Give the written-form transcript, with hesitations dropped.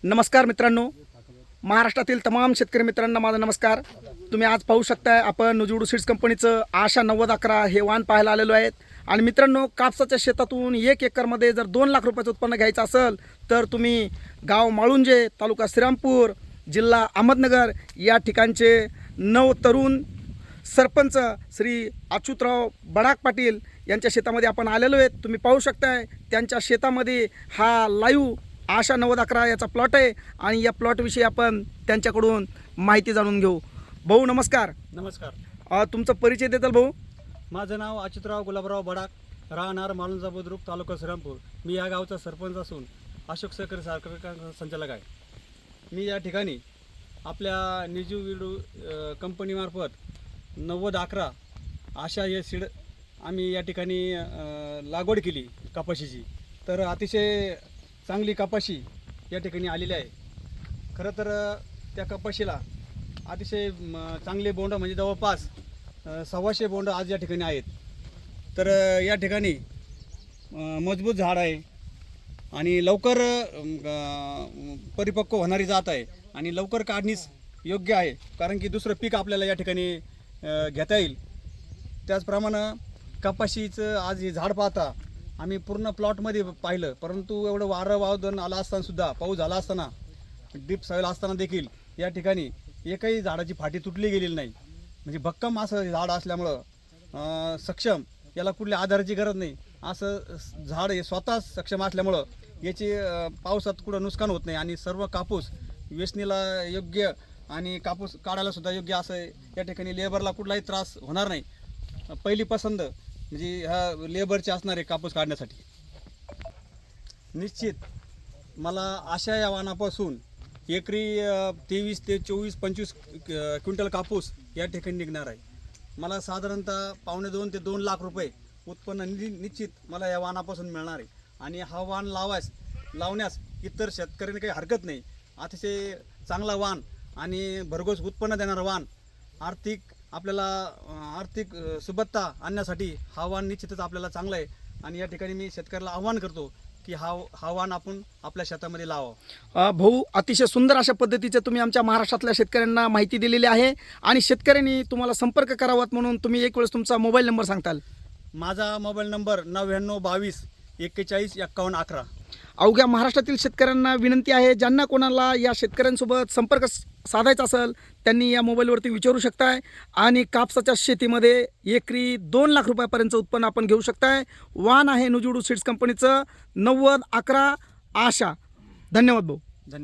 नमस्कार मित्रांनो, महाराष्ट्रातील तमाम शेतकरी मित्रांना माझा नमस्कार। तुम्ही आज पाहू शकताय आपण नुजवडू सीड्स कंपनीचं आशा 9011 हे वाण पाहायला आलेलो आहेत। आणि मित्रांनो, कापसाच्या शेतातून 1 एकरमध्ये जर 2 लाख रुपयाचं उत्पन्न घ्यायचं असेल तर तुम्ही गाव माळुंजे, तालुका श्रीरामपूर, जिल्हा अहमदनगर या ठिकाणचे 9 तरुण सरपंच श्री अच्युतराव बडाक पाटील यांच्या शेतामध्ये आपण आलेलो आहेत। तुम्ही पाहू शकताय त्यांच्या शेतामध्ये हा लाईव्ह आशा 9011 याचा प्लॉट आहे आणि या प्लॉटविषयी आपण त्यांच्याकडून माहिती जाणून घेऊ। भाऊ नमस्कार। नमस्कार। तुमचा परिचय देताल भाऊ? माझं नाव अच्युतराव गुलाबराव बडाक, राहणार मालुंजा बुद्रुक, तालुका श्रीरामपूर। मी या गावचा सरपंच असून अशोक सहकारी सहकारी संचालक आहे। मी या ठिकाणी आपल्या नुजवडू कंपनीमार्फत 9011 आशा हे सीड आम्ही या ठिकाणी लागवड केली कपाशीची। तर अतिशय चांगली कपाशी या ठिकाणी आलेली आहे। खरं तर त्या कपाशीला अतिशय चांगले बोंड म्हणजे जवळपास 125 बोंड आज या ठिकाणी आहेत। तर या ठिकाणी मजबूत झाड आहे आणि लवकर परिपक्व होणारी जात आहे आणि लवकर काढणीस योग्य आहे, कारण की दुसरं पीक आपल्याला या ठिकाणी घेता येईल। त्याचप्रमाणे कपाशीचं आज हे झाड पाहता आम्ही पूर्ण प्लॉटमध्ये पाहिलं, परंतु एवढं वारं वादन आलं असतानासुद्धा, पाऊस झाला असताना, डीप सॉईल असताना देखील या ठिकाणी एकही झाडाची फाटी तुटली गेलेली नाही। म्हणजे भक्कम असं झाड असल्यामुळं सक्षम, याला कुठल्या आधाराची गरज नाही असं झाड हे स्वतः सक्षम असल्यामुळं याची पावसात कुठं नुकसान होत नाही आणि सर्व कापूस वेचणीला योग्य आणि कापूस काढायला सुद्धा योग्य असं या ठिकाणी लेबरला कुठलाही त्रास होणार नाही। पहिली पसंत म्हणजे ह्या लेबरचे असणारे कापूस काढण्यासाठी। निश्चित मला आशा या वाणापासून एकरी 23 ते 24-25 क्विंटल कापूस या ठिकाणी निघणार आहे। मला साधारणतः 1.5 ते 2 लाख रुपये उत्पन्न निश्चित मला या वाणापासून मिळणार आहे। आणि हा वाण लावण्यास इतर शेतकऱ्यांनी काही हरकत नाही। अतिशय चांगला वाण आणि भरघोस उत्पन्न देणारा वाण, आपल्याला आर्थिक सुबत्ता आणण्यासाठी हा वाण निश्चितच आपल्याला चांगला आहे। आणि या ठिकाणी मी शेतकऱ्याला आव्हान करतो की हा वाण आपण आपल्या शेतामध्ये लावा। भाऊ, अतिशय सुंदर अशा पद्धतीचे तुम्ही आमच्या महाराष्ट्रातल्या शेतकऱ्यांना माहिती दिलेली आहे आणि शेतकऱ्यांनी तुम्हाला संपर्क करावात म्हणून तुम्ही एक वेळेस तुमचा मोबाईल नंबर सांगताल? माझा मोबाईल नंबर 99 22 41 51 11। अवघ्या महाराष्ट्रातील शेतकऱ्यांना विनंती आहे, ज्यांना कोणाला या शेतकऱ्यांसोबत संपर्क साधायचा असेल त्यांनी या मोबाईलवरती विचारू शकताय आणि कापसाच्या शेतीमध्ये एकरी 2 लाख रुपयापर्यंत उत्पन्न आपण घेऊ शकताय। वाण आहे नुजवडू सीड्स कंपनीचं 9011 आशा। धन्यवाद भाऊ।